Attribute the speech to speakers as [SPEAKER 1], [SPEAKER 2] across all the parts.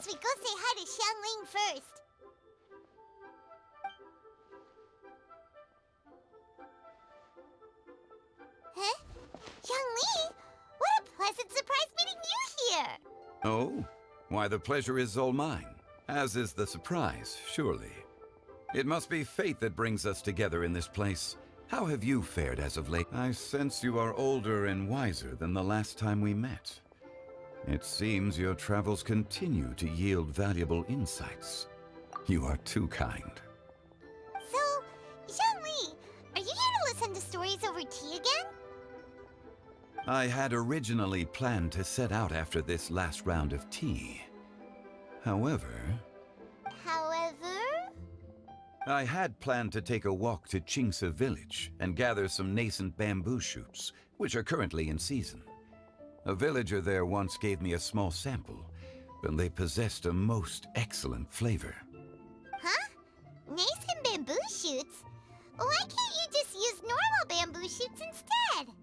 [SPEAKER 1] we go say hi to Xiangling first. Huh? Xiangling? What a pleasant surprise meeting you here!
[SPEAKER 2] Oh? Why, the pleasure is all mine, as is the surprise, surely. It must be fate that brings us together in this place. How have you fared as of late? I sense you are older and wiser than the last time we met. It seems your travels continue to yield valuable insights. You are too kind.
[SPEAKER 1] So, Xiangling, are you here to listen to stories over tea again?
[SPEAKER 2] I had originally planned to set out after this last round of tea. However, I had planned to take a walk to Qingce village and gather some nascent bamboo shoots, which are currently in season. A villager there once gave me a small sample, and they possessed a most excellent flavor.
[SPEAKER 1] Huh? Nascent bamboo shoots? Why can't you just use normal bamboo shoots instead?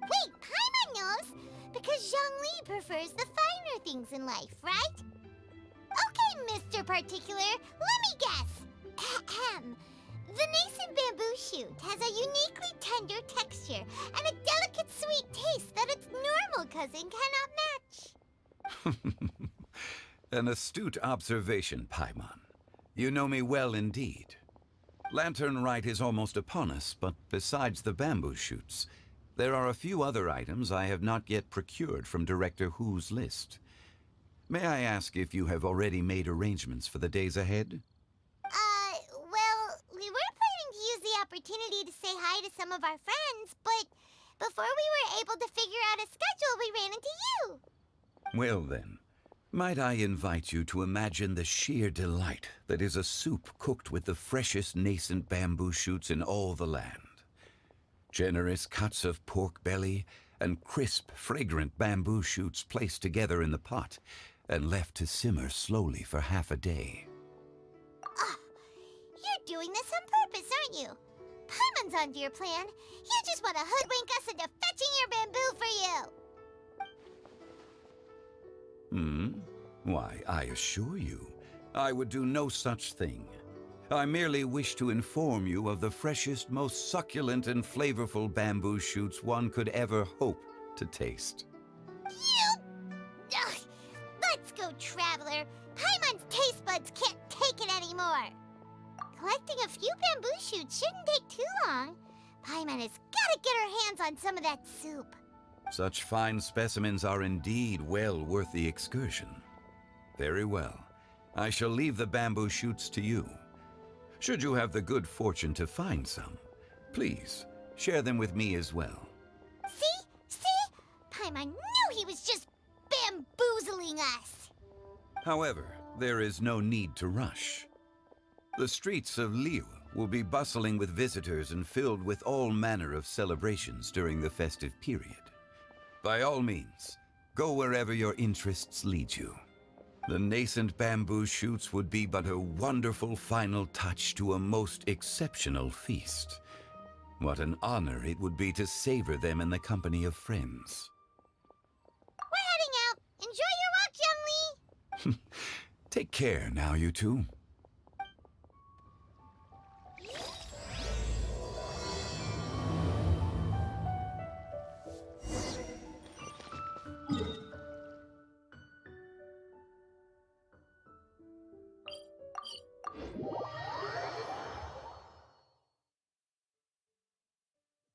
[SPEAKER 1] Wait, Paimon knows! Because Zhongli prefers the finer things in life, right? Okay, Mr. Particular, let me guess. Ahem. The nascent bamboo shoot has a uniquely tender texture and a delicate sweet taste that its normal cousin cannot match.
[SPEAKER 2] An astute observation, Paimon. You know me well indeed. Lantern Rite is almost upon us, but besides the bamboo shoots, there are a few other items I have not yet procured from Director Hu's list. May I ask if you have already made arrangements for the days ahead?
[SPEAKER 1] Well, we were planning to use the opportunity to say hi to some of our friends, but before we were able to figure out a schedule, we ran into you.
[SPEAKER 2] Well then, might I invite you to imagine the sheer delight that is a soup cooked with the freshest nascent bamboo shoots in all the land. Generous cuts of pork belly and crisp, fragrant bamboo shoots placed together in the pot and left to simmer slowly for half a day.
[SPEAKER 1] You're doing this on purpose, aren't you? Paimon's onto your plan. You just want to hoodwink us into fetching your bamboo for you.
[SPEAKER 2] Why, I assure you, I would do no such thing. I merely wish to inform you of the freshest, most succulent and flavorful bamboo shoots one could ever hope to taste.
[SPEAKER 1] Ugh, let's go, Traveler. Paimon's taste buds can't take it anymore. Collecting a few bamboo shoots shouldn't take too long. Paimon has got to get her hands on some of that soup.
[SPEAKER 2] Such fine specimens are indeed well worth the excursion. Very well. I shall leave the bamboo shoots to you. Should you have the good fortune to find some, please share them with me as well.
[SPEAKER 1] See? Paimon knew he was just bamboozling us.
[SPEAKER 2] However, there is no need to rush. The streets of Liu will be bustling with visitors and filled with all manner of celebrations during the festive period. By all means, go wherever your interests lead you. The nascent bamboo shoots would be but a wonderful final touch to a most exceptional feast. What an honor it would be to savor them in the company of friends.
[SPEAKER 1] We're heading out. Enjoy your walk, Youngly.
[SPEAKER 2] Take care now, you two.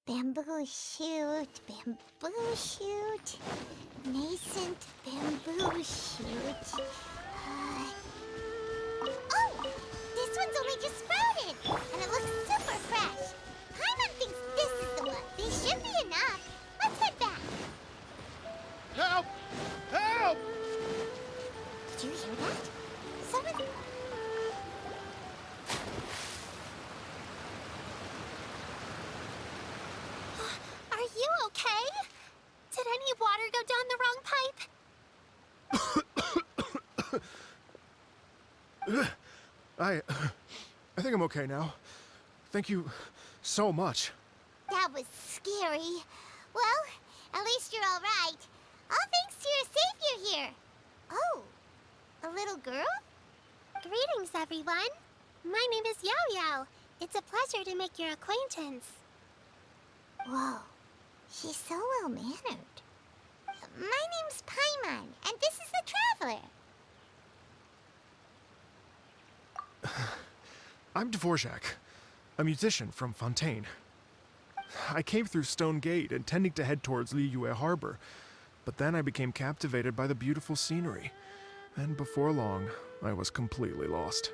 [SPEAKER 1] Bamboo shoot, nascent bamboo shoot. Oh, this one's only just sprouted, and it looks super fresh. Paimon thinks this is the one. These should be enough. Let's head back.
[SPEAKER 3] Help! Help!
[SPEAKER 1] Did you hear that? Someone... Are you okay? Did any water go down the wrong pipe?
[SPEAKER 3] I think I'm okay now. Thank you so much.
[SPEAKER 1] That was scary. Well, at least you're all right. All thanks to your savior here. little girl?
[SPEAKER 4] Greetings, everyone. My name is Yao Yao. It's a pleasure to make your acquaintance.
[SPEAKER 1] Whoa, she's so well-mannered. My name's Paimon, and this is the Traveler.
[SPEAKER 3] I'm Dvorak, a musician from Fontaine. I came through Stone Gate intending to head towards Liyue Harbor, but then I became captivated by the beautiful scenery, and before long, I was completely lost.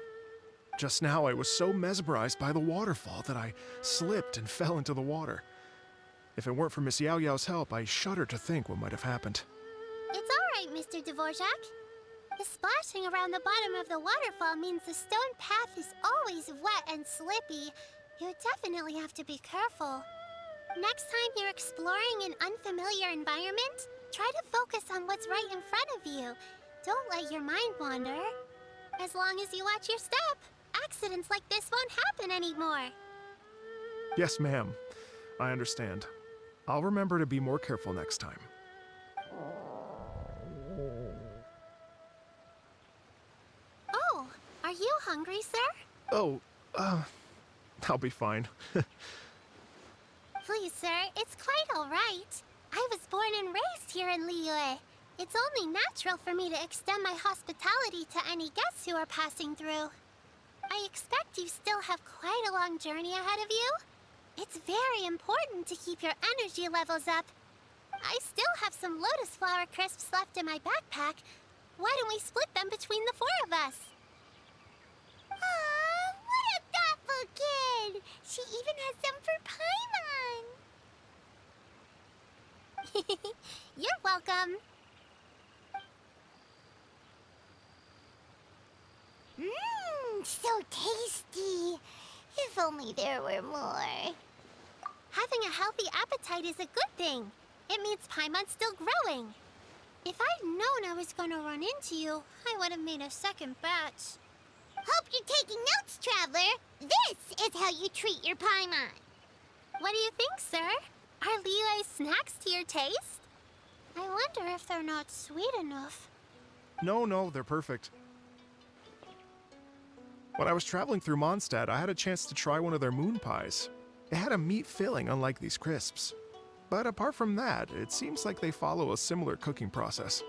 [SPEAKER 3] Just now, I was so mesmerized by the waterfall that I slipped and fell into the water. If it weren't for Miss Yao Yao's help, I shudder to think what might have happened.
[SPEAKER 4] It's all right, Mr. Dvorak. The splashing around the bottom of the waterfall means the stone path is always wet and slippy. You definitely have to be careful. Next time you're exploring an unfamiliar environment, try to focus on what's right in front of you. Don't let your mind wander. As long as you watch your step, accidents like this won't happen anymore.
[SPEAKER 3] Yes, ma'am. I understand. I'll remember to be more careful next time.
[SPEAKER 4] Oh, are you hungry, sir?
[SPEAKER 3] Oh, I'll be fine.
[SPEAKER 4] Please, sir, it's quite all right. I was born and raised here in Liyue. It's only natural for me to extend my hospitality to any guests who are passing through. I expect you still have quite a long journey ahead of you. It's very important to keep your energy levels up. I still have some lotus flower crisps left in my backpack. Why don't we split them between the 4 of us?
[SPEAKER 1] Aw, what a thoughtful kid! She even has some for Paimon.
[SPEAKER 4] You're welcome.
[SPEAKER 1] Mmm, so tasty. If only there were more.
[SPEAKER 4] Having a healthy appetite is a good thing. It means Paimon's still growing. If I'd known I was going to run into you, I would have made a second batch.
[SPEAKER 1] Hope you're taking notes, Traveler. This is how you treat your Paimon.
[SPEAKER 4] What do you think, sir? Are Liyue's snacks to your taste? I wonder if they're not sweet enough.
[SPEAKER 3] No, they're perfect. When I was traveling through Mondstadt, I had a chance to try one of their moon pies. It had a meat filling, unlike these crisps. But apart from that, it seems like they follow a similar cooking process.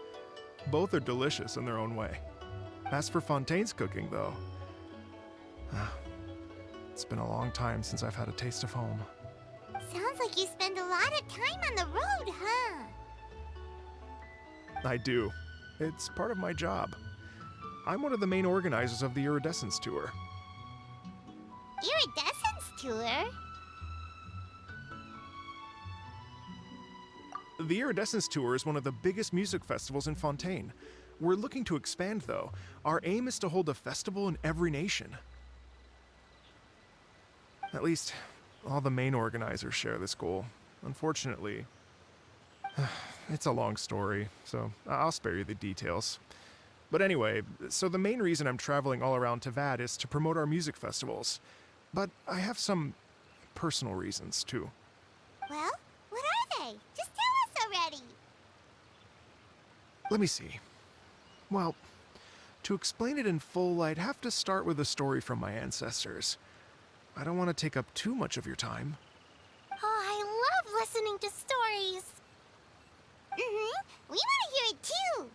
[SPEAKER 3] Both are delicious in their own way. As for Fontaine's cooking, though, it's been a long time since I've had a taste of home.
[SPEAKER 1] Sounds like you spend a lot of time on the road, huh?
[SPEAKER 3] I do. It's part of my job. I'm one of the main organizers of the Iridescence Tour.
[SPEAKER 1] Iridescence Tour?
[SPEAKER 3] The Iridescence Tour is one of the biggest music festivals in Fontaine. We're looking to expand, though. Our aim is to hold a festival in every nation. At least, all the main organizers share this goal. Unfortunately, it's a long story, so I'll spare you the details. But anyway, so the main reason I'm traveling all around Tevad is to promote our music festivals. But I have some personal reasons, too.
[SPEAKER 1] Well, what are they? Just tell us already.
[SPEAKER 3] Let me see. Well, to explain it in full, I'd have to start with a story from my ancestors. I don't want to take up too much of your time.
[SPEAKER 4] Oh, I love listening to stories.
[SPEAKER 1] We want to hear it too.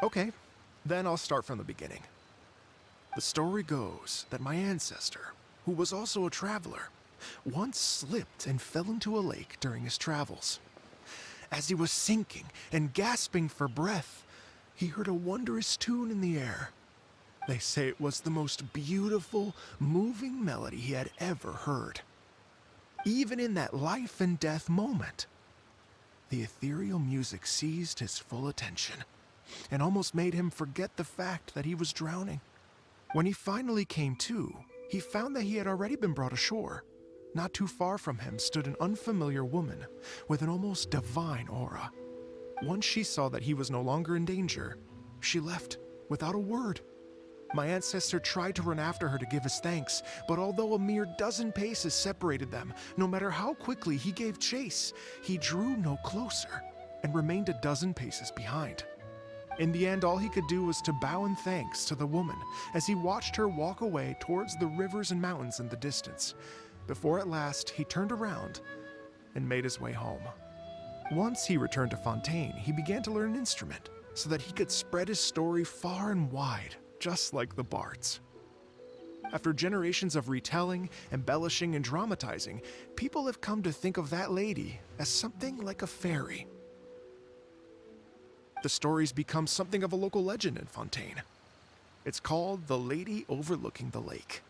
[SPEAKER 3] Okay, then I'll start from the beginning. The story goes that my ancestor, who was also a traveler, once slipped and fell into a lake during his travels. As he was sinking and gasping for breath, he heard a wondrous tune in the air. They say it was the most beautiful, moving melody he had ever heard. Even in that life and death moment, the ethereal music seized his full attention and almost made him forget the fact that he was drowning. When he finally came to, he found that he had already been brought ashore. Not too far from him stood an unfamiliar woman with an almost divine aura. Once she saw that he was no longer in danger, she left without a word. My ancestor tried to run after her to give his thanks, but although a mere dozen paces separated them, no matter how quickly he gave chase, he drew no closer and remained a dozen paces behind. In the end, all he could do was to bow in thanks to the woman as he watched her walk away towards the rivers and mountains in the distance, before at last he turned around and made his way home. Once he returned to Fontaine, he began to learn an instrument so that he could spread his story far and wide, just like the bards. After generations of retelling, embellishing, and dramatizing, people have come to think of that lady as something like a fairy. The story's become something of a local legend in Fontaine. It's called The Lady Overlooking the Lake.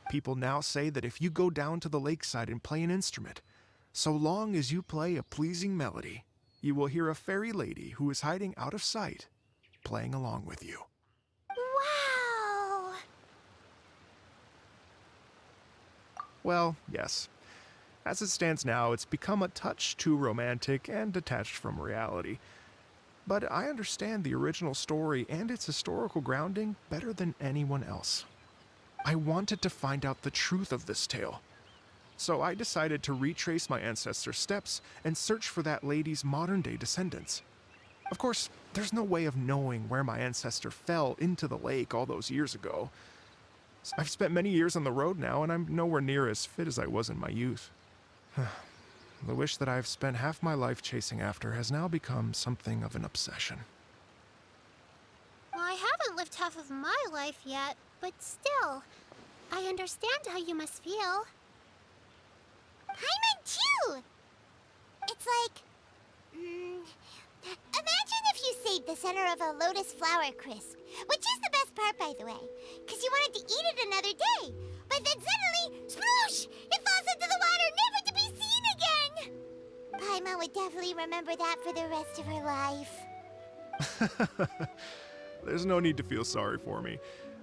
[SPEAKER 3] People now say that if you go down to the lakeside and play an instrument, so long as you play a pleasing melody, you will hear a fairy lady who is hiding out of sight, playing along with you.
[SPEAKER 4] Wow!
[SPEAKER 3] Well, yes. As it stands now, it's become a touch too romantic and detached from reality. But I understand the original story and its historical grounding better than anyone else. I wanted to find out the truth of this tale. So I decided to retrace my ancestors' steps and search for that lady's modern-day descendants. Of course, there's no way of knowing where my ancestor fell into the lake all those years ago. I've spent many years on the road now, and I'm nowhere near as fit as I was in my youth. The wish that I've spent half my life chasing after has now become something of an obsession.
[SPEAKER 4] Well, I haven't lived half of my life yet, but still, I understand how you must feel.
[SPEAKER 1] Paimon too! It's like... imagine if you saved the center of a lotus flower crisp, which is the best part, by the way, because you wanted to eat it another day. But then suddenly, sploosh! It falls into the water, never to be seen again! Paimon would definitely remember that for the rest of her life.
[SPEAKER 3] There's no need to feel sorry for me.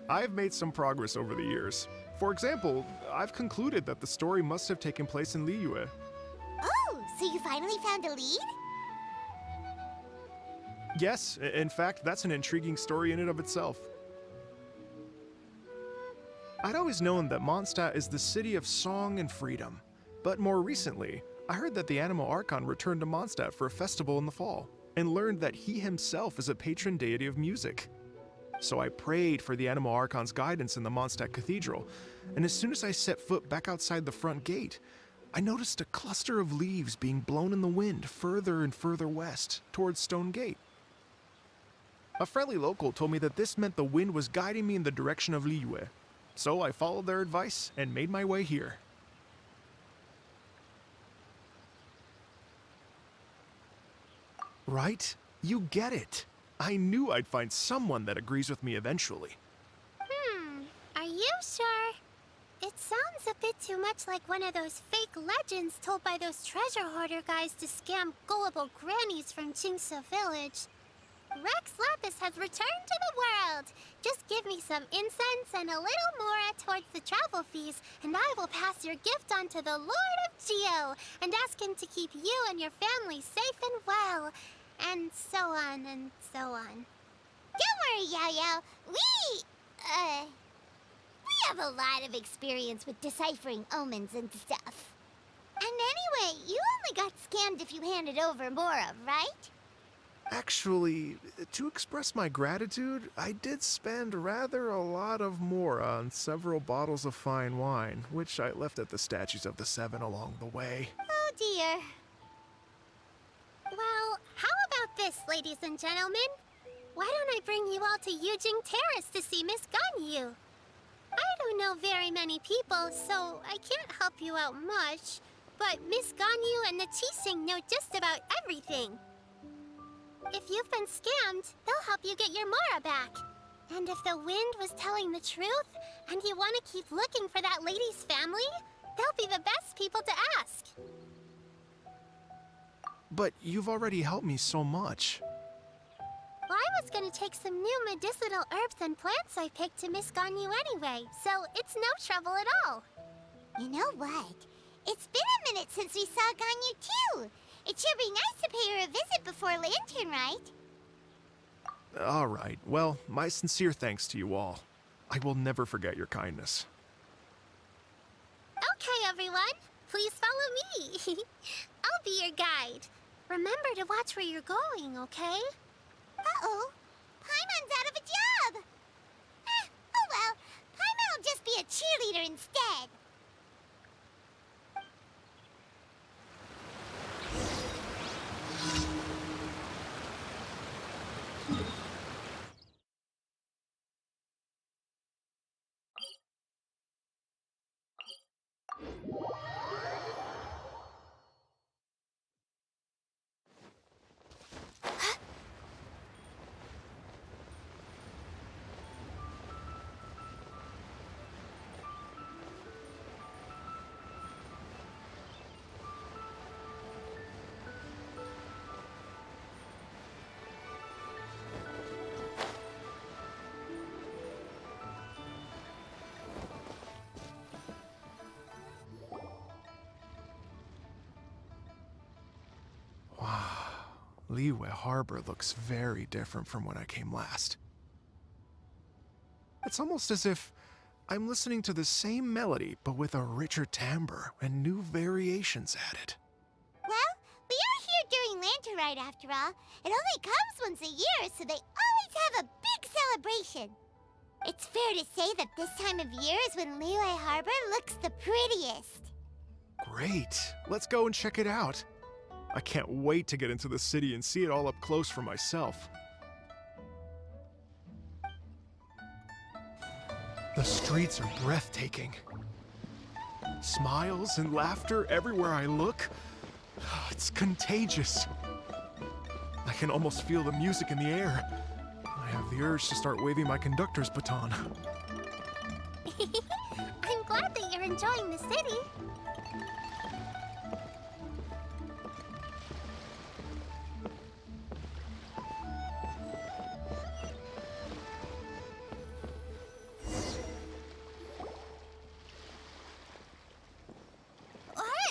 [SPEAKER 3] I've made some progress over the years. For example, I've concluded that the story must have taken place in Liyue.
[SPEAKER 1] Oh, so you finally found a lead?
[SPEAKER 3] Yes, in fact, that's an intriguing story in and of itself. I'd always known that Mondstadt is the city of song and freedom, but more recently, I heard that the Animal Archon returned to Mondstadt for a festival in the fall, and learned that he himself is a patron deity of music. So I prayed for the Animal Archon's guidance in the Mondstadt Cathedral, and as soon as I set foot back outside the front gate, I noticed a cluster of leaves being blown in the wind further and further west, towards Stone Gate. A friendly local told me that this meant the wind was guiding me in the direction of Liyue, so I followed their advice and made my way here. Right? You get it. I knew I'd find someone that agrees with me eventually.
[SPEAKER 4] Are you sure? It sounds a bit too much like one of those fake legends told by those treasure hoarder guys to scam gullible grannies from Jingsa Village. Rex Lapis has returned to the world. Just give me some incense and a little more towards the travel fees, and I will pass your gift on to the Lord of Geo and ask him to keep you and your family safe and well. And so on and so on.
[SPEAKER 1] Don't worry, Yao Yao. We have a lot of experience with deciphering omens and stuff. And anyway, you only got scammed if you handed over Mora, right?
[SPEAKER 3] Actually, to express my gratitude, I did spend rather a lot of more on several bottles of fine wine, which I left at the Statues of the Seven along the way.
[SPEAKER 1] Oh dear.
[SPEAKER 4] Well, how about this, ladies and gentlemen? Why don't I bring you all to Yujing Terrace to see Miss Ganyu? I don't know very many people, so I can't help you out much. But Miss Ganyu and the Qixing know just about everything. If you've been scammed, they'll help you get your Mora back. And if the wind was telling the truth, and you want to keep looking for that lady's family, they'll be the best people to ask.
[SPEAKER 3] But you've already helped me so much.
[SPEAKER 4] Well, I was gonna take some new medicinal herbs and plants I picked to Miss Ganyu anyway, so it's no trouble at all.
[SPEAKER 1] You know what? It's been a minute since we saw Ganyu too. It should be nice to pay her a visit before Lantern, right?
[SPEAKER 3] All right. Well, my sincere thanks to you all. I will never forget your kindness.
[SPEAKER 4] Okay, everyone. Please follow me. I'll be your guide. Remember to watch where you're going, okay?
[SPEAKER 1] Uh-oh. someone's out of a job. Oh well, Paimon'll just be a cheerleader instead.
[SPEAKER 3] Liyue Harbor looks very different from when I came last. It's almost as if I'm listening to the same melody, but with a richer timbre and new variations added.
[SPEAKER 1] Well, we are here during Lantern Rite after all. It only comes once a year, so they always have a big celebration. It's fair to say that this time of year is when Liyue Harbor looks the prettiest.
[SPEAKER 3] Great! Let's go and check it out. I can't wait to get into the city and see it all up close for myself. The streets are breathtaking. Smiles and laughter everywhere I look. It's contagious. I can almost feel the music in the air. I have the urge to start waving my conductor's baton.
[SPEAKER 4] I'm glad that you're enjoying the city.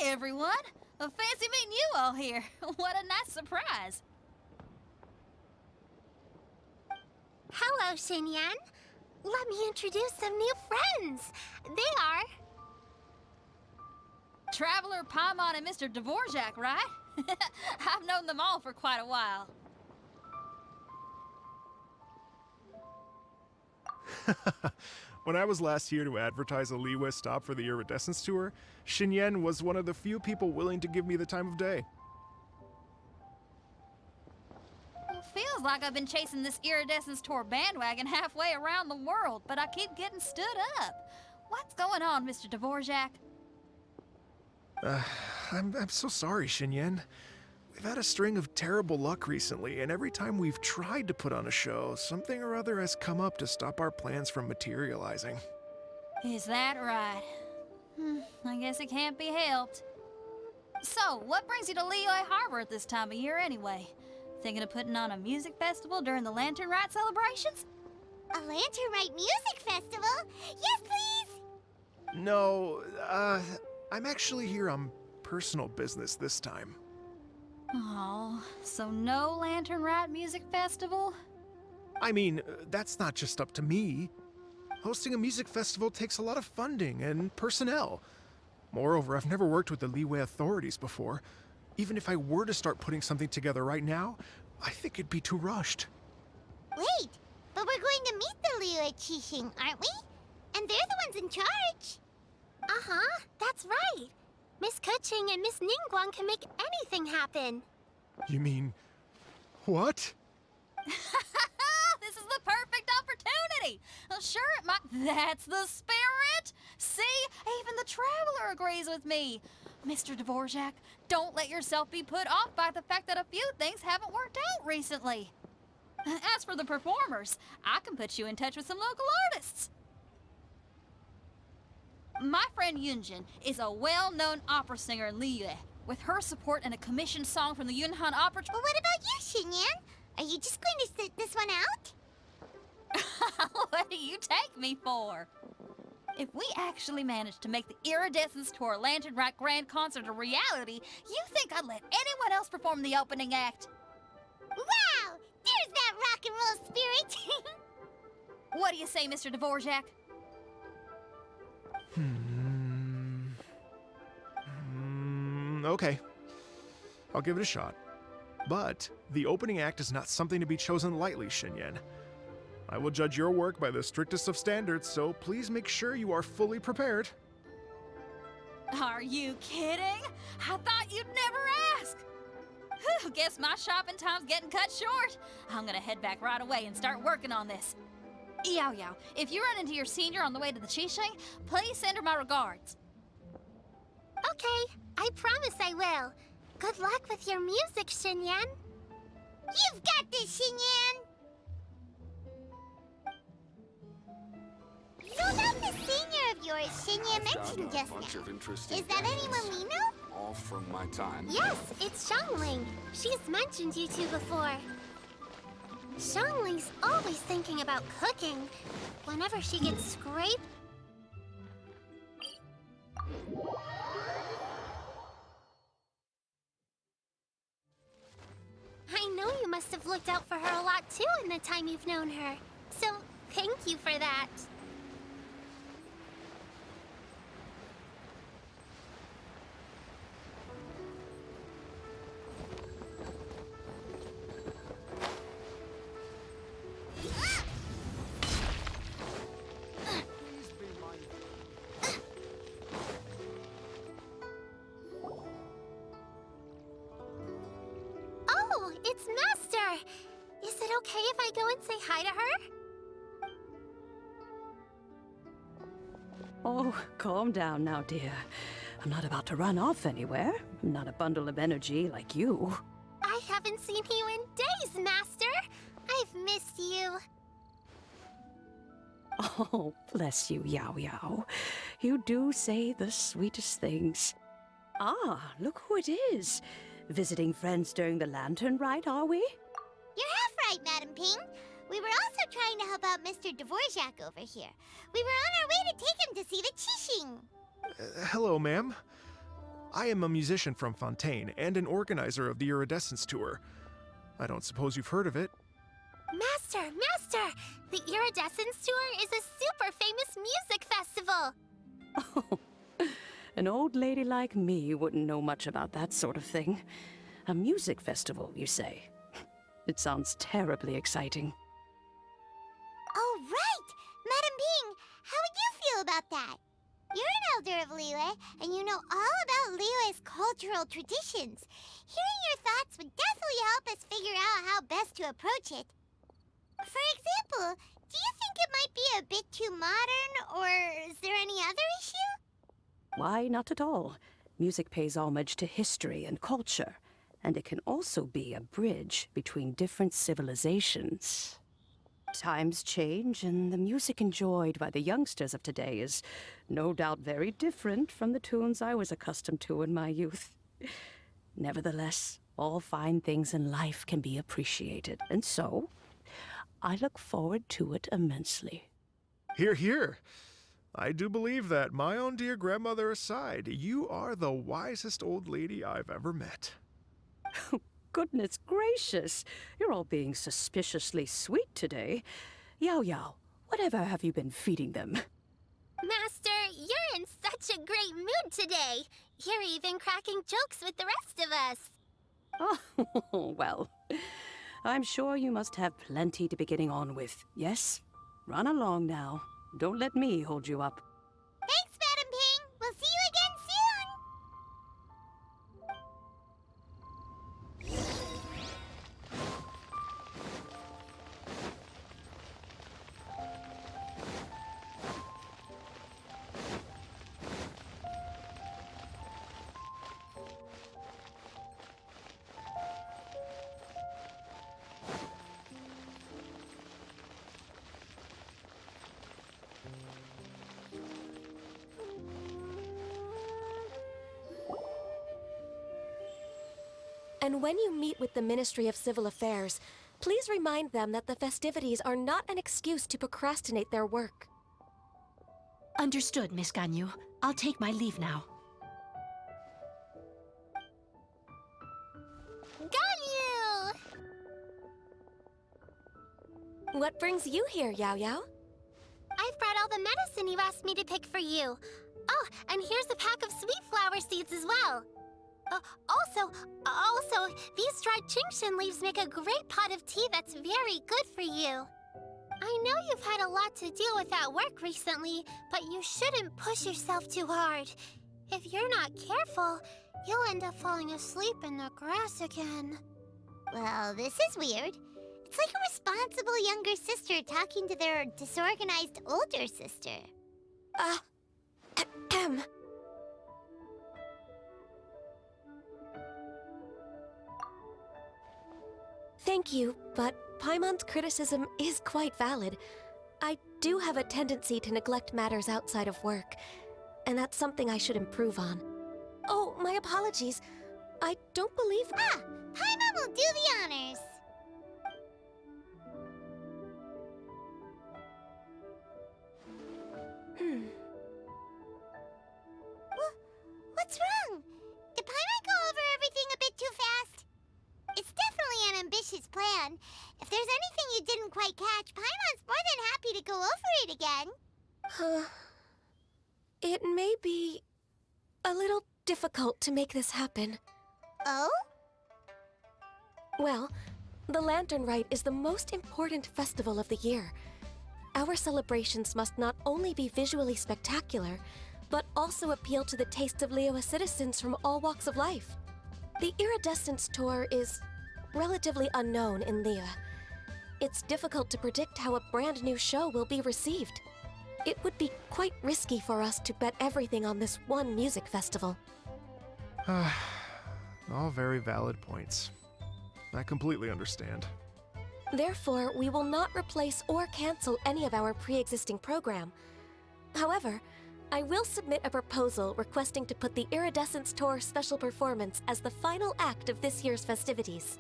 [SPEAKER 5] Hey everyone! Fancy meeting you all here. What a nice surprise.
[SPEAKER 4] Hello, Xinyan. Let me introduce some new friends. They are...
[SPEAKER 5] Traveler, Paimon, and Mr. Dvorak, right? I've known them all for quite a while.
[SPEAKER 3] When I was last here to advertise a Liyue stop for the Iridescence Tour, Xinyan was one of the few people willing to give me the time of day.
[SPEAKER 5] Well, feels like I've been chasing this Iridescence Tour bandwagon halfway around the world, but I keep getting stood up. What's going on, Mr. Dvorak?
[SPEAKER 3] I'm so sorry, Xinyan. We've had a string of terrible luck recently, and every time we've tried to put on a show, something or other has come up to stop our plans from materializing.
[SPEAKER 5] Is that right? I guess it can't be helped. So, what brings you to Liyue Harbor at this time of year anyway? Thinking of putting on a music festival during the Lantern Rite celebrations?
[SPEAKER 1] A Lantern Rite music festival? Yes, please!
[SPEAKER 3] No, I'm actually here on personal business this time.
[SPEAKER 5] Oh, so no Lantern Rite music festival?
[SPEAKER 3] I mean, that's not just up to me. Hosting a music festival takes a lot of funding and personnel. Moreover, I've never worked with the Liyue authorities before. Even if I were to start putting something together right now, I think it'd be too rushed.
[SPEAKER 1] Wait, but we're going to meet the Liyue Qixing, aren't we? And they're the ones in charge.
[SPEAKER 4] Uh-huh, that's right. Miss Keqing and Miss Ningguang can make anything happen.
[SPEAKER 3] You mean... what?
[SPEAKER 5] This is the perfect opportunity! Sure, it might... That's the spirit! See? Even the Traveler agrees with me. Mr. Dvorak, don't let yourself be put off by the fact that a few things haven't worked out recently. As for the performers, I can put you in touch with some local artists. My friend Yunjin is a well-known opera singer in Liyue. With her support and a commissioned song from the Yunhan Opera...
[SPEAKER 1] Well, what about you, Xinyan? Are you just going to sit this one out?
[SPEAKER 5] What do you take me for? If we actually manage to make the Iridescence Tour Lantern Rite Grand Concert a reality, you think I'd let anyone else perform the opening act?
[SPEAKER 1] Wow! There's that rock and roll spirit!
[SPEAKER 5] What do you say, Mr. Dvorak?
[SPEAKER 3] Okay. I'll give it a shot. But the opening act is not something to be chosen lightly, Xinyan. I will judge your work by the strictest of standards, so please make sure you are fully prepared.
[SPEAKER 5] Are you kidding? I thought you'd never ask. Whew, guess my shopping time's getting cut short. I'm gonna head back right away and start working on this. Yao Yao, if you run into your senior on the way to the Qixing, please send her my regards.
[SPEAKER 4] Okay, I promise I will. Good luck with your music, Xinyan.
[SPEAKER 1] You've got this, Xinyan! So about the senior of yours Xinyan mentioned just now. Is that anyone we know?
[SPEAKER 6] All from my time.
[SPEAKER 4] Yes, it's Xiangling. She's mentioned you two before. Xiangling's always thinking about cooking. Whenever she gets scraped... I know you must have looked out for her a lot too in the time you've known her. So, thank you for that. Oh, it's Master! Is it okay if I go and say hi to her?
[SPEAKER 7] Oh, calm down now, dear. I'm not about to run off anywhere. I'm not a bundle of energy like you.
[SPEAKER 4] I haven't seen you in days, Master! I've missed you.
[SPEAKER 7] Oh, bless you, Yao Yao. You do say the sweetest things. Ah, look who it is. Visiting friends during the lantern rite, are we?
[SPEAKER 1] You're half right, Madam Ping. We were also trying to help out Mr. Dvorak over here. We were on our way to take him to see the Qixing.
[SPEAKER 3] Hello, ma'am. I am a musician from Fontaine and an organizer of the Iridescence Tour. I don't suppose you've heard of it.
[SPEAKER 4] Master! Master! The Iridescence Tour is a super famous music festival!
[SPEAKER 7] Oh, an old lady like me wouldn't know much about that sort of thing. A music festival, you say? It sounds terribly exciting.
[SPEAKER 1] Oh, right! Madam Ping, how would you feel about that? You're an elder of Liyue, and you know all about Liyue's cultural traditions. Hearing your thoughts would definitely help us figure out how best to approach it. For example, do you think it might be a bit too modern, or is there any other issue?
[SPEAKER 7] Why, not at all. Music pays homage to history and culture, and it can also be a bridge between different civilizations. Times change, and the music enjoyed by the youngsters of today is no doubt very different from the tunes I was accustomed to in my youth. Nevertheless, all fine things in life can be appreciated, and so I look forward to it immensely.
[SPEAKER 3] Hear, hear. I do believe that, my own dear grandmother aside, you are the wisest old lady I've ever met.
[SPEAKER 7] Goodness gracious, you're all being suspiciously sweet today. Yao Yao, whatever have you been feeding them?
[SPEAKER 4] Master, you're in such a great mood today. You're even cracking jokes with the rest of us.
[SPEAKER 7] Oh, well, I'm sure you must have plenty to be getting on with, yes? Run along now. Don't let me hold you up.
[SPEAKER 1] Thanks, Madam Ping. We'll see you again soon.
[SPEAKER 8] And when you meet with the Ministry of Civil Affairs, please remind them that the festivities are not an excuse to procrastinate their work.
[SPEAKER 9] Understood, Miss Ganyu. I'll take my leave now.
[SPEAKER 4] Ganyu!
[SPEAKER 8] What brings you here, Yao Yao?
[SPEAKER 4] I've brought all the medicine you asked me to pick for you. Oh, and here's a pack of sweet flower seeds as well. Also, these dried Qingshan leaves make a great pot of tea that's very good for you. I know you've had a lot to deal with at work recently, but you shouldn't push yourself too hard. If you're not careful, you'll end up falling asleep in the grass again.
[SPEAKER 1] Well, this is weird. It's like a responsible younger sister talking to their disorganized older sister.
[SPEAKER 8] Ahem. Thank you, but Paimon's criticism is quite valid. I do have a tendency to neglect matters outside of work, and that's something I should improve on. Oh, my apologies. I don't believe...
[SPEAKER 1] Paimon will do the honors. What's wrong? Did Paimon go over everything a bit too fast? It's definitely an ambitious plan. If there's anything you didn't quite catch, Paimon's more than happy to go over it again.
[SPEAKER 8] It may be a little difficult to make this happen.
[SPEAKER 1] Oh?
[SPEAKER 8] Well, the Lantern Rite is the most important festival of the year. Our celebrations must not only be visually spectacular, but also appeal to the tastes of Liyue citizens from all walks of life. The Iridescence Tour is relatively unknown in Liyue. It's difficult to predict how a brand new show will be received. It would be quite risky for us to bet everything on this one music festival.
[SPEAKER 3] All very valid points. I completely understand.
[SPEAKER 8] Therefore, we will not replace or cancel any of our pre-existing program. However, I will submit a proposal requesting to put the Iridescence Tour special performance as the final act of this year's festivities.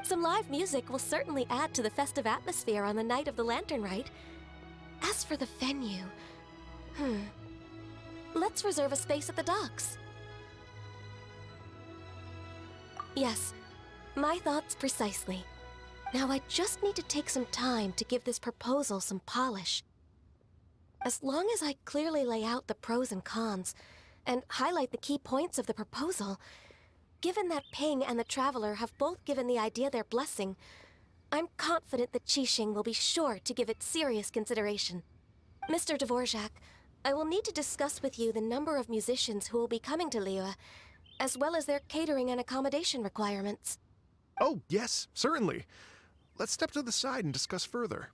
[SPEAKER 8] Some live music will certainly add to the festive atmosphere on the night of the Lantern Rite. As for the venue... Let's reserve a space at the docks. Yes, my thoughts precisely. Now I just need to take some time to give this proposal some polish. As long as I clearly lay out the pros and cons, and highlight the key points of the proposal, given that Ping and the Traveler have both given the idea their blessing, I'm confident that Qixing will be sure to give it serious consideration. Mr. Dvorak, I will need to discuss with you the number of musicians who will be coming to Liyue, as well as their catering and accommodation requirements.
[SPEAKER 3] Oh, yes, certainly. Let's step to the side and discuss further.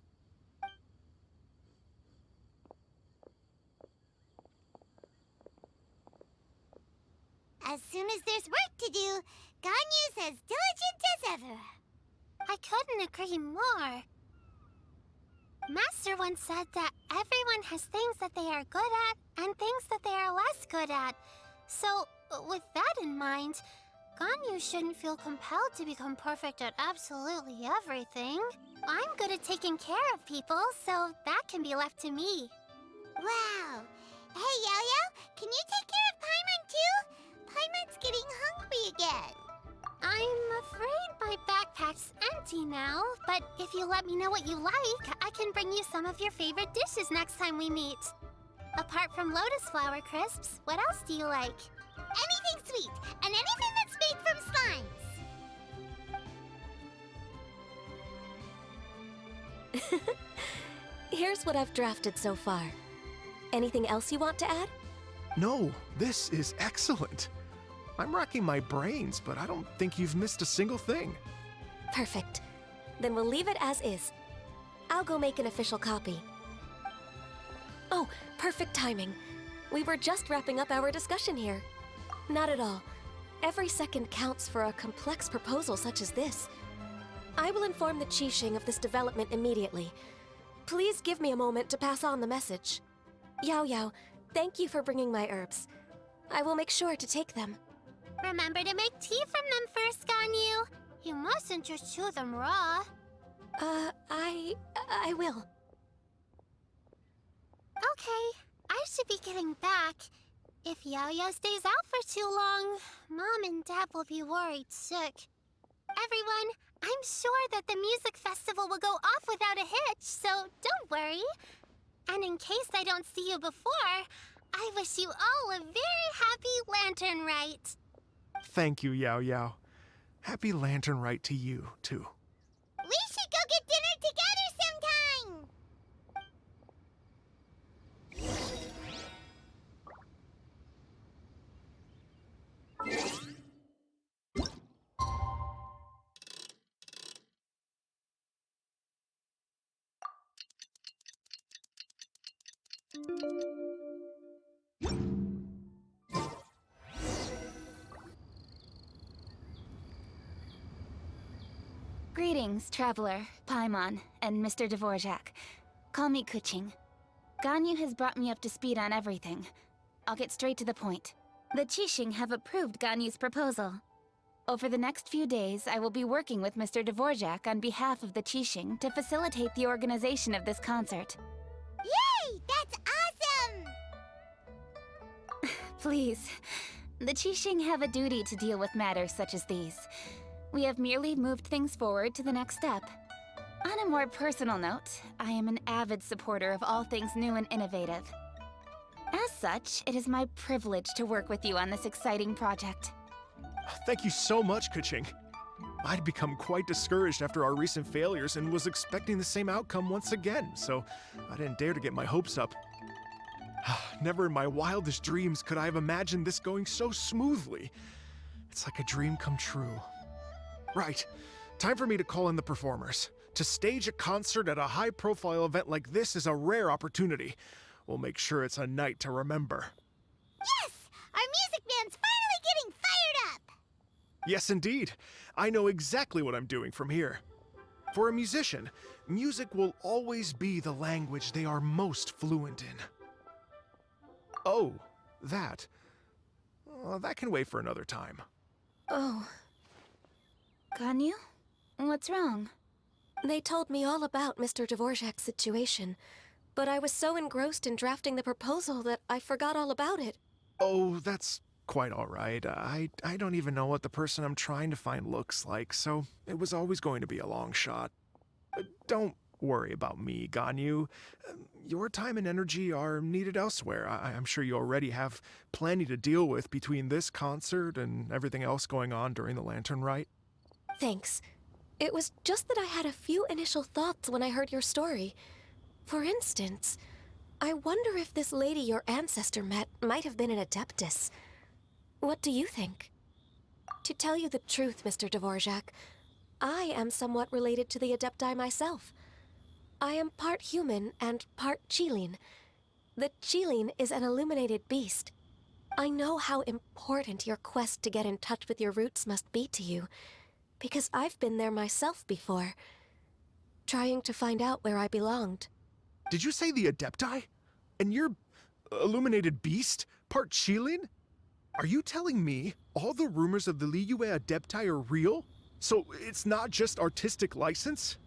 [SPEAKER 1] As soon as there's work to do, Ganyu's as diligent as ever.
[SPEAKER 4] I couldn't agree more. Master once said that everyone has things that they are good at and things that they are less good at. So, with that in mind, Ganyu shouldn't feel compelled to become perfect at absolutely everything. I'm good at taking care of people, so that can be left to me.
[SPEAKER 1] Wow. Hey, Yo-Yo, can you take care of Paimon too? Paimon's getting hungry again.
[SPEAKER 4] I'm afraid my backpack's empty now, but if you let me know what you like, I can bring you some of your favorite dishes next time we meet. Apart from lotus flower crisps, what else do you like?
[SPEAKER 1] Anything sweet, and anything that's made from slimes.
[SPEAKER 8] Here's what I've drafted so far. Anything else you want to add?
[SPEAKER 3] No, this is excellent. I'm racking my brains, but I don't think you've missed a single thing.
[SPEAKER 8] Perfect. Then we'll leave it as is. I'll go make an official copy. Oh, perfect timing. We were just wrapping up our discussion here. Not at all. Every second counts for a complex proposal such as this. I will inform the Qixing of this development immediately. Please give me a moment to pass on the message. Yao Yao, thank you for bringing my herbs. I will make sure to take them.
[SPEAKER 4] Remember to make tea from them first, Ganyu. You mustn't just chew them raw.
[SPEAKER 8] I will.
[SPEAKER 4] Okay, I should be getting back. If Yo-Yo stays out for too long, Mom and Dad will be worried sick. Everyone, I'm sure that the music festival will go off without a hitch, so don't worry. And in case I don't see you before, I wish you all a very happy Lantern Rite.
[SPEAKER 3] Thank you, Yao Yao. Happy Lantern Rite to you, too.
[SPEAKER 1] We should go get dinner together sometime.
[SPEAKER 6] Greetings, Traveler, Paimon, and Mr. Dvorak. Call me Kuching. Ganyu has brought me up to speed on everything. I'll get straight to the point. The Qixing have approved Ganyu's proposal. Over the next few days, I will be working with Mr. Dvorak on behalf of the Qixing to facilitate the organization of this concert.
[SPEAKER 1] Yay! That's awesome!
[SPEAKER 6] Please, the Qixing have a duty to deal with matters such as these. We have merely moved things forward to the next step. On a more personal note, I am an avid supporter of all things new and innovative. As such, it is my privilege to work with you on this exciting project.
[SPEAKER 3] Thank you so much, Kuching. I'd become quite discouraged after our recent failures and was expecting the same outcome once again, so I didn't dare to get my hopes up. Never in my wildest dreams could I have imagined this going so smoothly. It's like a dream come true. Right. Time for me to call in the performers. To stage a concert at a high-profile event like this is a rare opportunity. We'll make sure it's a night to remember.
[SPEAKER 1] Yes! Our music band's finally getting fired up!
[SPEAKER 3] Yes, indeed. I know exactly what I'm doing from here. For a musician, music will always be the language they are most fluent in. Oh, that. That can wait for another time.
[SPEAKER 6] Oh. Ganyu? What's wrong?
[SPEAKER 8] They told me all about Mr. Dvorak's situation, but I was so engrossed in drafting the proposal that I forgot all about it.
[SPEAKER 3] Oh, that's quite all right. I don't even know what the person I'm trying to find looks like, so it was always going to be a long shot. Don't worry about me, Ganyu. Your time and energy are needed elsewhere. I'm sure you already have plenty to deal with between this concert and everything else going on during the Lantern Rite.
[SPEAKER 8] Thanks. It was just that I had a few initial thoughts when I heard your story. For instance, I wonder if this lady your ancestor met might have been an Adeptus. What do you think? To tell you the truth, Mr. Dvorak, I am somewhat related to the Adepti myself. I am part human and part Qilin. The Qilin is an illuminated beast. I know how important your quest to get in touch with your roots must be to you, because I've been there myself before, trying to find out where I belonged.
[SPEAKER 3] Did you say the Adepti? And you're illuminated beast? Part Qilin? Are you telling me all the rumors of the Liyue Adepti are real? So it's not just artistic license?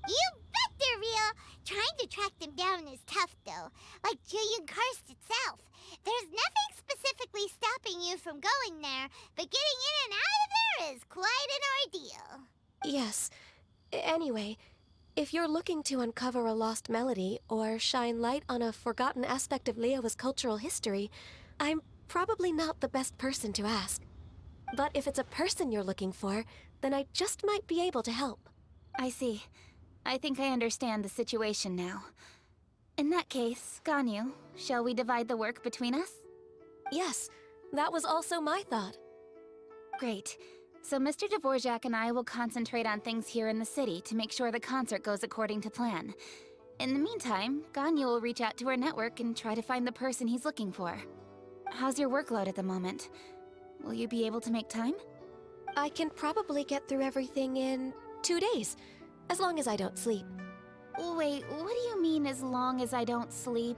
[SPEAKER 1] You bet they're real! Trying to track them down is tough, though. Like Julian Karst itself. There's nothing specifically stopping you from going there, but getting in and out of there is quite an ordeal.
[SPEAKER 8] Yes. Anyway, if you're looking to uncover a lost melody or shine light on a forgotten aspect of Liyue's cultural history, I'm probably not the best person to ask. But if it's a person you're looking for, then I just might be able to help.
[SPEAKER 6] I see. I think I understand the situation now. In that case, Ganyu, shall we divide the work between us?
[SPEAKER 8] Yes, that was also my thought.
[SPEAKER 6] Great. So Mr. Dvorak and I will concentrate on things here in the city to make sure the concert goes according to plan. In the meantime, Ganyu will reach out to our network and try to find the person he's looking for. How's your workload at the moment? Will you be able to make time?
[SPEAKER 8] I can probably get through everything in 2 days, as long as I don't sleep.
[SPEAKER 6] Wait, what do you mean as long as I don't sleep?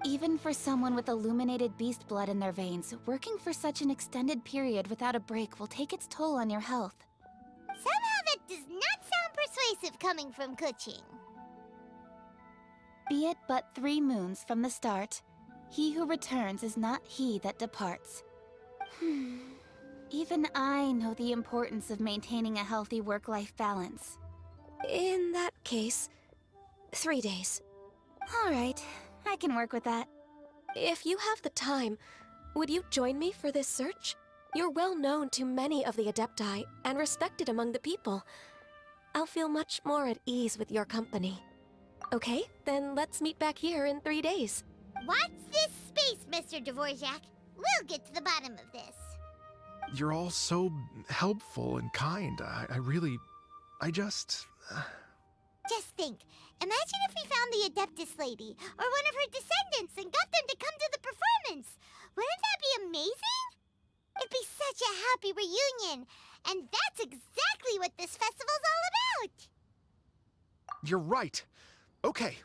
[SPEAKER 6] Even for someone with illuminated beast blood in their veins, working for such an extended period without a break will take its toll on your health.
[SPEAKER 1] Somehow that does not sound persuasive coming from Kuching.
[SPEAKER 6] Be it but 3 moons from the start, he who returns is not he that departs. Even I know the importance of maintaining a healthy work-life balance.
[SPEAKER 8] In that case, 3 days.
[SPEAKER 6] All right, I can work with that.
[SPEAKER 8] If you have the time, would you join me for this search? You're well known to many of the Adepti and respected among the people. I'll feel much more at ease with your company. Okay, then let's meet back here in 3 days.
[SPEAKER 1] Watch this space, Mr. Dvorak. We'll get to the bottom of this.
[SPEAKER 3] You're all so helpful and kind. I just...
[SPEAKER 1] Just think, imagine if we found the Adeptus lady, or one of her descendants, and got them to come to the performance. Wouldn't that be amazing? It'd be such a happy reunion, and that's exactly what this festival's all about.
[SPEAKER 3] You're right. Okay,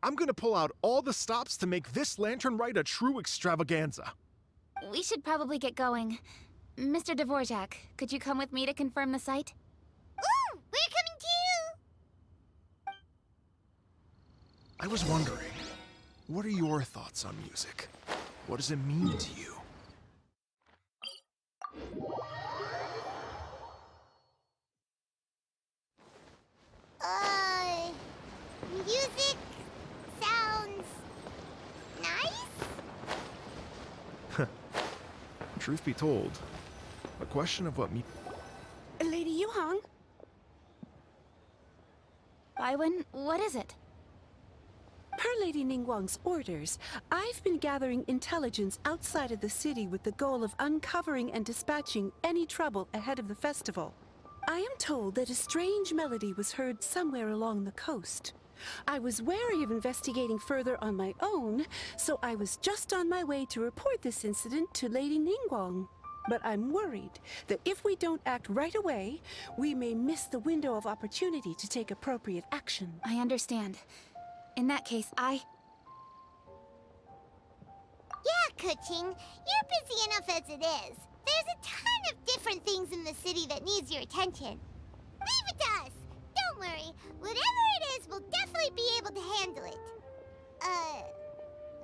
[SPEAKER 3] I'm gonna pull out all the stops to make this lantern rite a true extravaganza.
[SPEAKER 6] We should probably get going. Mr. Dvorak, could you come with me to confirm the site?
[SPEAKER 1] Ooh, we're coming too!
[SPEAKER 3] I was wondering, what are your thoughts on music? What does it mean to you?
[SPEAKER 1] Music sounds nice?
[SPEAKER 3] Truth be told, a question of what
[SPEAKER 7] Lady Yuhang?
[SPEAKER 6] Baiwen, what is it?
[SPEAKER 10] Per Lady Ningguang's orders, I've been gathering intelligence outside of the city with the goal of uncovering and dispatching any trouble ahead of the festival. I am told that a strange melody was heard somewhere along the coast. I was wary of investigating further on my own, so I was just on my way to report this incident to Lady Ningguang. But I'm worried that if we don't act right away, we may miss the window of opportunity to take appropriate action.
[SPEAKER 6] I understand. In that case,
[SPEAKER 1] Yeah, Kuching, you're busy enough as it is. There's a ton of different things in the city that needs your attention. Leave it to us. Don't worry. Whatever it is, we'll definitely be able to handle it.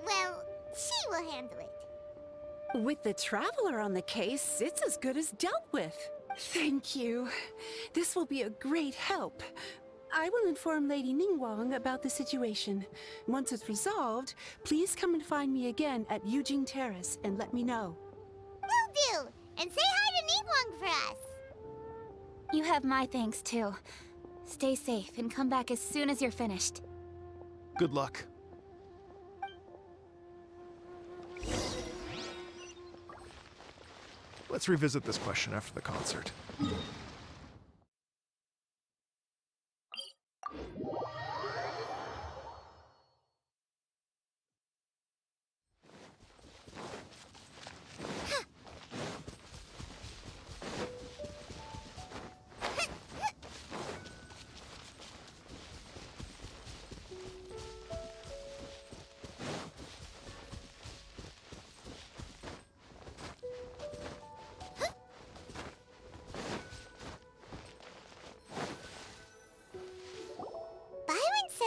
[SPEAKER 1] Well, she will handle it.
[SPEAKER 10] With the Traveler on the case, it's as good as dealt with. Thank you. This will be a great help. I will inform Lady Ningguang about the situation. Once it's resolved, please come and find me again at Yujing Terrace and let me know.
[SPEAKER 1] Will do. And say hi to Ningguang for us.
[SPEAKER 6] you have my thanks too. Stay safe and come back as soon as you're finished.
[SPEAKER 3] Good luck. Let's revisit this question after the concert.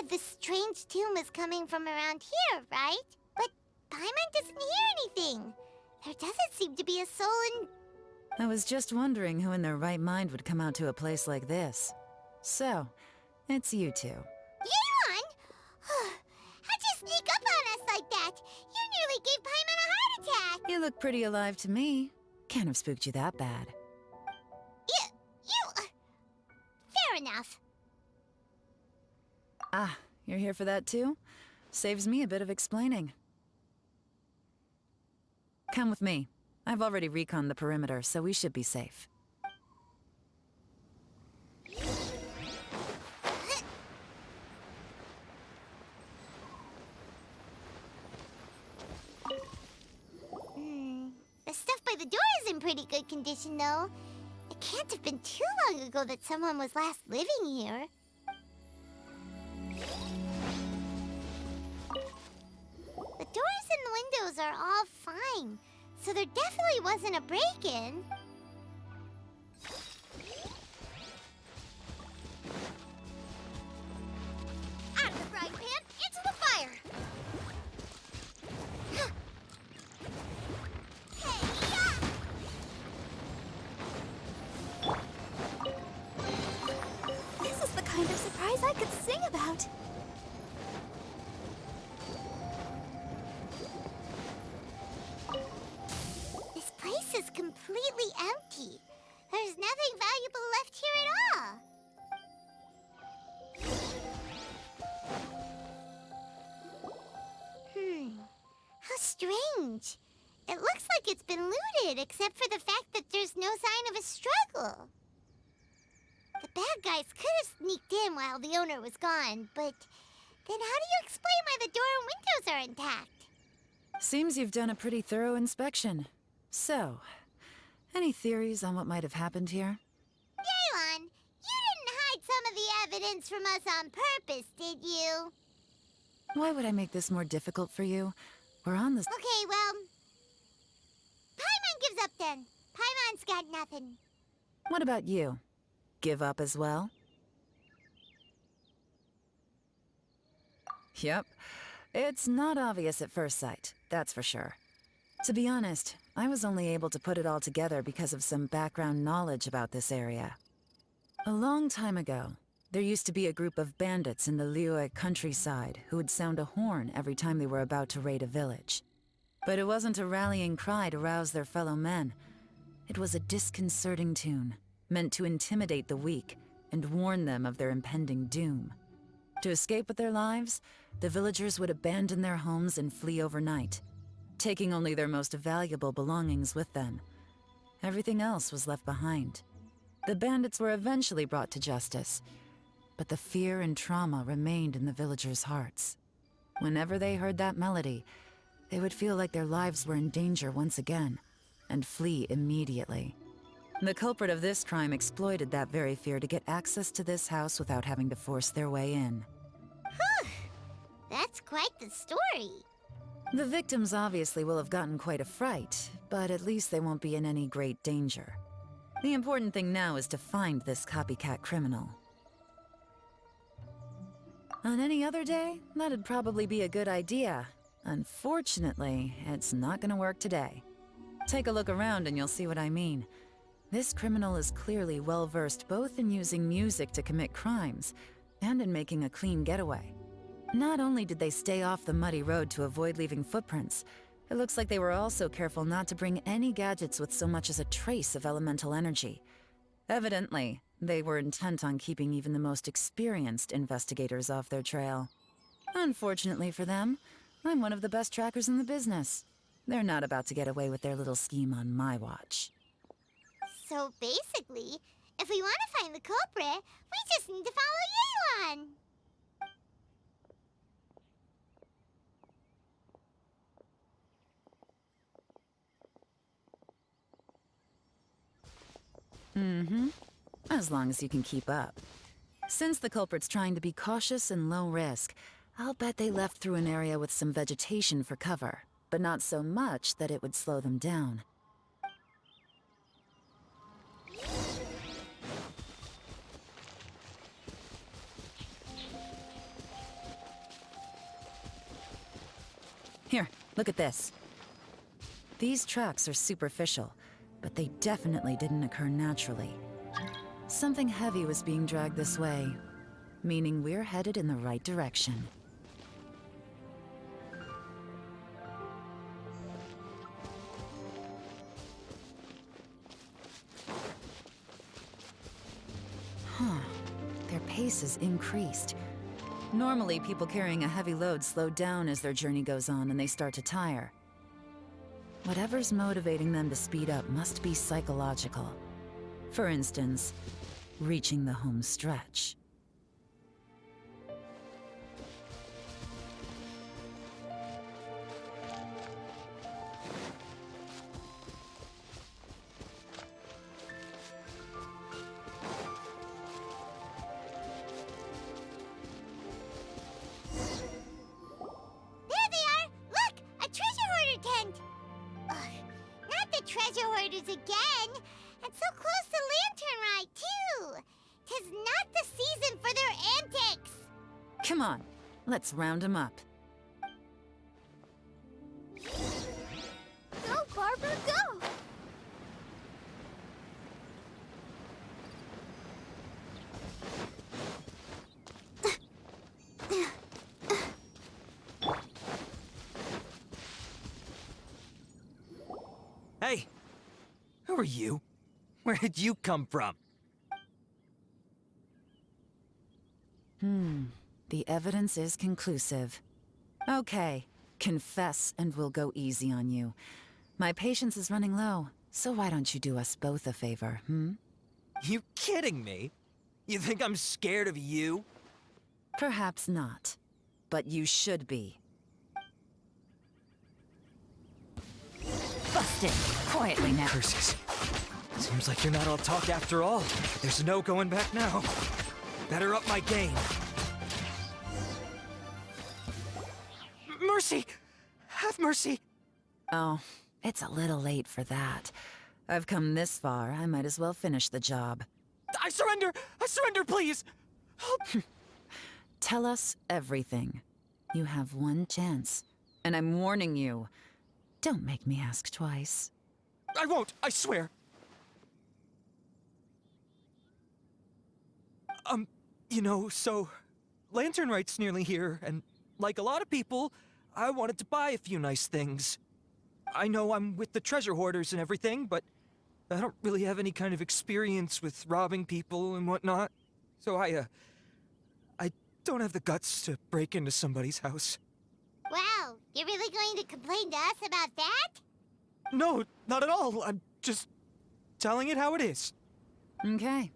[SPEAKER 1] The strange tune was coming from around here, right? But Paimon doesn't hear anything. There doesn't seem to be a soul in...
[SPEAKER 11] I was just wondering who in their right mind would come out to a place like this. So, it's you two.
[SPEAKER 1] Yeon! How'd you sneak up on us like that? You nearly gave Paimon a heart attack!
[SPEAKER 11] You look pretty alive to me. Can't have spooked you that bad.
[SPEAKER 1] Fair enough.
[SPEAKER 11] Ah, you're here for that too? Saves me a bit of explaining. Come with me. I've already reconned the perimeter, so we should be safe.
[SPEAKER 1] The stuff by the door is in pretty good condition, though. It can't have been too long ago that someone was last living here. The doors and the windows are all fine, so there definitely wasn't a break-in. Out of the frying pan, into the fire!
[SPEAKER 4] This is the kind of surprise I could sing about.
[SPEAKER 1] This place is completely empty. There's nothing valuable left here at all. How strange. It looks like it's been looted, except for the fact that there's no sign of a struggle. The bad guys could have sneaked in while the owner was gone, but then how do you explain why the door and windows are intact?
[SPEAKER 11] Seems you've done a pretty thorough inspection. So, any theories on what might have happened here?
[SPEAKER 1] Yelan, you didn't hide some of the evidence from us on purpose, did you?
[SPEAKER 11] Why would I make this more difficult for you? We're on this.
[SPEAKER 1] Okay, well, Paimon gives up then. Paimon's got nothing.
[SPEAKER 11] What about you? Give up as well? Yep. It's not obvious at first sight, that's for sure. To be honest, I was only able to put it all together because of some background knowledge about this area. A long time ago, there used to be a group of bandits in the Liyue countryside who would sound a horn every time they were about to raid a village. But it wasn't a rallying cry to rouse their fellow men. It was a disconcerting tune, meant to intimidate the weak and warn them of their impending doom. To escape with their lives, the villagers would abandon their homes and flee overnight, taking only their most valuable belongings with them. Everything else was left behind. The bandits were eventually brought to justice, but the fear and trauma remained in the villagers' hearts. Whenever they heard that melody, they would feel like their lives were in danger once again, and flee immediately. The culprit of this crime exploited that very fear to get access to this house without having to force their way in.
[SPEAKER 1] Whew! That's quite the story.
[SPEAKER 11] The victims obviously will have gotten quite a fright, but at least they won't be in any great danger. The important thing now is to find this copycat criminal. On any other day, that'd probably be a good idea. Unfortunately, it's not gonna work today. Take a look around and you'll see what I mean. This criminal is clearly well-versed both in using music to commit crimes and in making a clean getaway. Not only did they stay off the muddy road to avoid leaving footprints, it looks like they were also careful not to bring any gadgets with so much as a trace of elemental energy. Evidently, they were intent on keeping even the most experienced investigators off their trail. Unfortunately for them, I'm one of the best trackers in the business. They're not about to get away with their little scheme on my watch.
[SPEAKER 1] So basically, if we want to find the culprit, we just need to follow Yelan.
[SPEAKER 11] Mm-hmm. As long as you can keep up. Since the culprit's trying to be cautious and low risk, I'll bet they left through an area with some vegetation for cover, but not so much that it would slow them down. Here, look at this. These tracks are superficial, but they definitely didn't occur naturally. Something heavy was being dragged this way, meaning we're headed in the right direction. Huh. Their pace has increased. Normally, people carrying a heavy load slow down as their journey goes on and they start to tire. Whatever's motivating them to speed up must be psychological. For instance, reaching the home stretch.
[SPEAKER 1] Treasure hoarders again! And so close to Lantern Rite, too! 'Tis not the season for their antics!
[SPEAKER 11] Come on, let's round them up.
[SPEAKER 1] Go, Barbara, go!
[SPEAKER 12] Hey! Who are you? Where did you come from?
[SPEAKER 11] The evidence is conclusive. Okay, confess and we'll go easy on you. My patience is running low, so why don't you do us both a favor,
[SPEAKER 12] You kidding me? You think I'm scared of you?
[SPEAKER 11] Perhaps not, but you should be.
[SPEAKER 5] Busted. Quietly now.
[SPEAKER 12] Curses. Seems like you're not all talk after all. There's no going back now. Better up my game. Mercy! Have mercy!
[SPEAKER 11] Oh, it's a little late for that. I've come this far, I might as well finish the job.
[SPEAKER 12] I surrender! I surrender, please!
[SPEAKER 11] Tell us everything. You have one chance, and I'm warning you. Don't make me ask twice.
[SPEAKER 12] I won't, I swear. So Lantern Rite's nearly here, and like a lot of people, I wanted to buy a few nice things. I know I'm with the treasure hoarders and everything, but I don't really have any kind of experience with robbing people and whatnot. So I don't have the guts to break into somebody's house.
[SPEAKER 1] Wow, you're really going to complain to us about that?
[SPEAKER 12] No, not at all. I'm just telling it how it is.
[SPEAKER 11] Okay,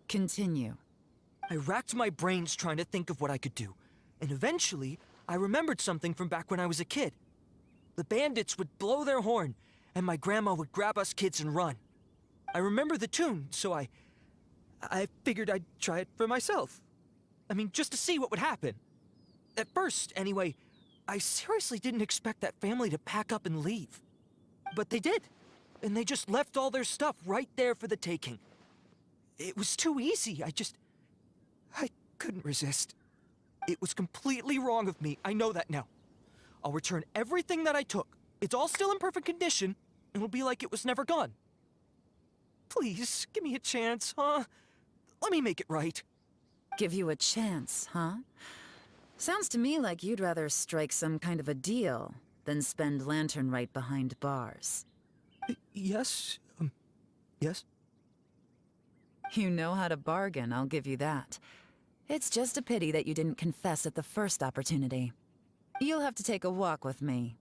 [SPEAKER 11] continue.
[SPEAKER 12] I racked my brains trying to think of what I could do, and eventually, I remembered something from back when I was a kid. The bandits would blow their horn, and my grandma would grab us kids and run. I remember the tune, so I figured I'd try it for myself. I mean, just to see what would happen. At first, anyway, I seriously didn't expect that family to pack up and leave. But they did, and they just left all their stuff right there for the taking. It was too easy, I couldn't resist. It was completely wrong of me, I know that now. I'll return everything that I took. It's all still in perfect condition, and it'll be like it was never gone. Please, give me a chance, huh? Let me make it right.
[SPEAKER 11] Give you a chance, huh? Sounds to me like you'd rather strike some kind of a deal than spend Lantern Rite behind bars.
[SPEAKER 12] Yes? Yes?
[SPEAKER 11] You know how to bargain, I'll give you that. It's just a pity that you didn't confess at the first opportunity. You'll have to take a walk with me.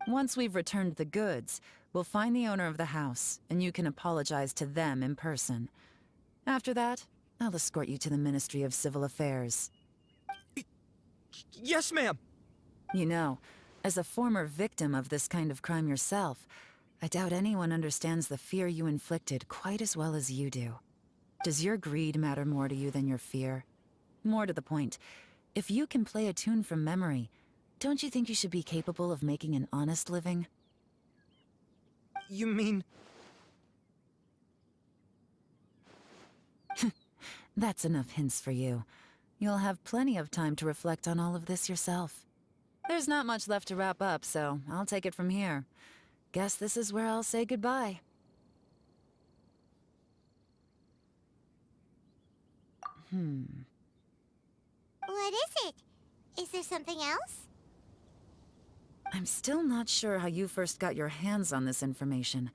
[SPEAKER 11] Once we've returned the goods, we'll find the owner of the house, and you can apologize to them in person. After that, I'll escort you to the Ministry of Civil Affairs.
[SPEAKER 12] Yes, ma'am!
[SPEAKER 11] You know, as a former victim of this kind of crime yourself, I doubt anyone understands the fear you inflicted quite as well as you do. Does your greed matter more to you than your fear? More to the point, if you can play a tune from memory, don't you think you should be capable of making an honest living?
[SPEAKER 12] You mean...
[SPEAKER 11] That's enough hints for you. You'll have plenty of time to reflect on all of this yourself. There's not much left to wrap up, so I'll take it from here. Guess this is where I'll say goodbye.
[SPEAKER 1] What is it? Is there something else?
[SPEAKER 11] I'm still not sure how you first got your hands on this information,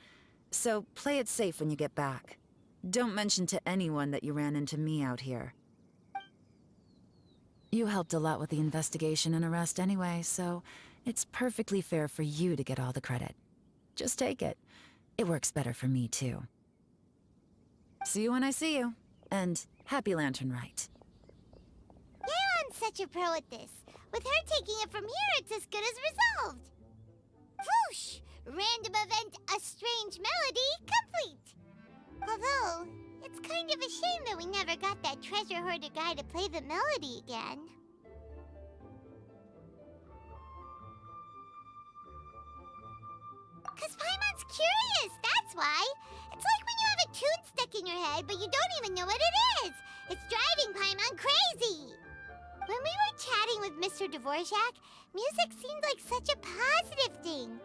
[SPEAKER 11] so play it safe when you get back. Don't mention to anyone that you ran into me out here. You helped a lot with the investigation and arrest anyway, so it's perfectly fair for you to get all the credit. Just take it. It works better for me, too. See you when I see you, and happy Lantern Rite.
[SPEAKER 1] I'm such a pro at this. With her taking it from here, it's as good as resolved. Whoosh! Random event, a strange melody, complete. Although, it's kind of a shame that we never got that treasure hoarder guy to play the melody again. Cause Paimon's curious, that's why. It's like when you have a tune stuck in your head, but you don't even know what it is. It's driving Paimon crazy. When we were chatting with Mr. Dvorak, music seemed like such a positive thing.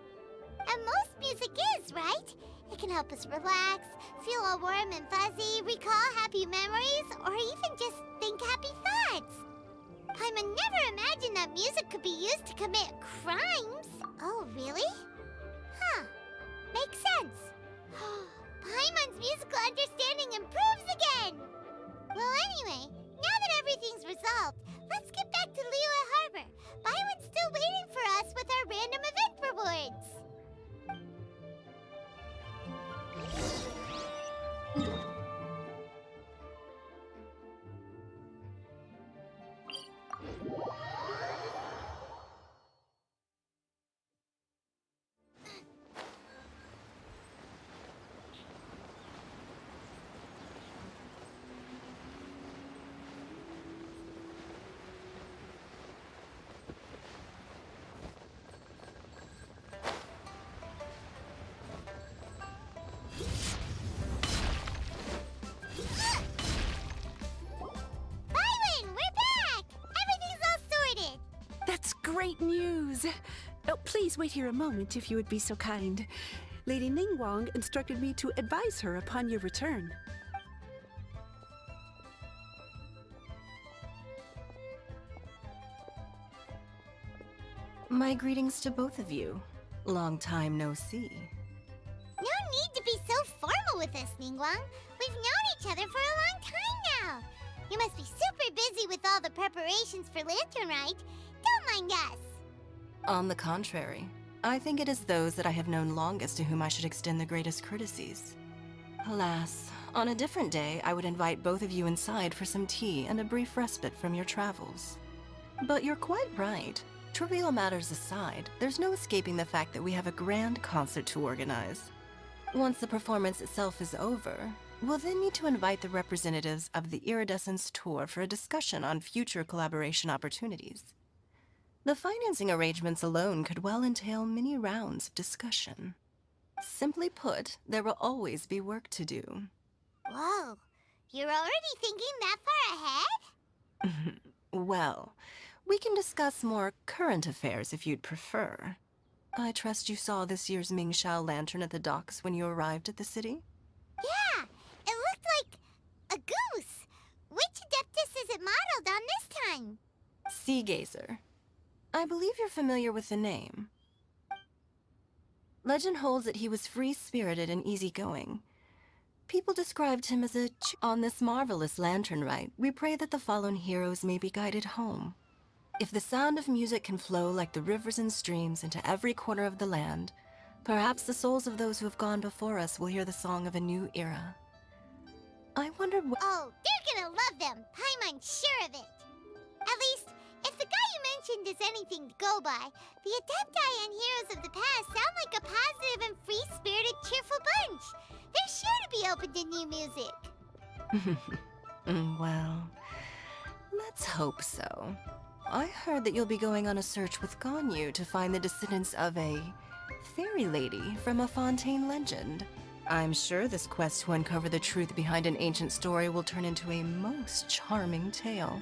[SPEAKER 1] And most music is, right? It can help us relax, feel all warm and fuzzy, recall happy memories, or even just think happy thoughts. Paimon never imagined that music could be used to commit crimes. Oh, really? Huh. Makes sense. Paimon's musical understanding improves again! Well, anyway, now that everything's resolved, let's get back to Liyue Harbor. Byron's still waiting for us with our random event rewards.
[SPEAKER 10] great news! Oh, please wait here a moment if you would be so kind. Lady Ningguang instructed me to advise her upon your return.
[SPEAKER 13] My greetings to both of you. Long time no see.
[SPEAKER 1] No need to be so formal with us, Ningguang. We've known each other for a long time now. You must be super busy with all the preparations for Lantern Rite. Don't mind us.
[SPEAKER 13] On the contrary, I think it is those that I have known longest to whom I should extend the greatest courtesies. Alas, on a different day, I would invite both of you inside for some tea and a brief respite from your travels. But you're quite right. Trivial matters aside, there's no escaping the fact that we have a grand concert to organize. Once the performance itself is over, we'll then need to invite the representatives of the Iridescence Tour for a discussion on future collaboration opportunities. The financing arrangements alone could well entail many rounds of discussion. Simply put, there will always be work to do.
[SPEAKER 1] Whoa, you're already thinking that far ahead?
[SPEAKER 13] Well, we can discuss more current affairs if you'd prefer. I trust you saw this year's Mingxiao lantern at the docks when you arrived at the city?
[SPEAKER 1] Yeah, it looked like a goose. Which Adeptus is it modeled on this time?
[SPEAKER 13] Sea Gazer. I believe you're familiar with the name. Legend holds that he was free-spirited and easygoing. People described him as on this marvelous lantern rite, we pray that the fallen heroes may be guided home. If the sound of music can flow like the rivers and streams into every corner of the land, perhaps the souls of those who have gone before us will hear the song of a new era. I wonder
[SPEAKER 1] Oh, they're gonna love them. Paimon's sure of it. At least, if the guy you mentioned is anything to go by, the Adepti and heroes of the past sound like a positive and free-spirited, cheerful bunch. They're sure to be open to new music.
[SPEAKER 13] Well, let's hope so. I heard that you'll be going on a search with Ganyu to find the descendants of a fairy lady from a Fontaine legend. I'm sure this quest to uncover the truth behind an ancient story will turn into a most charming tale.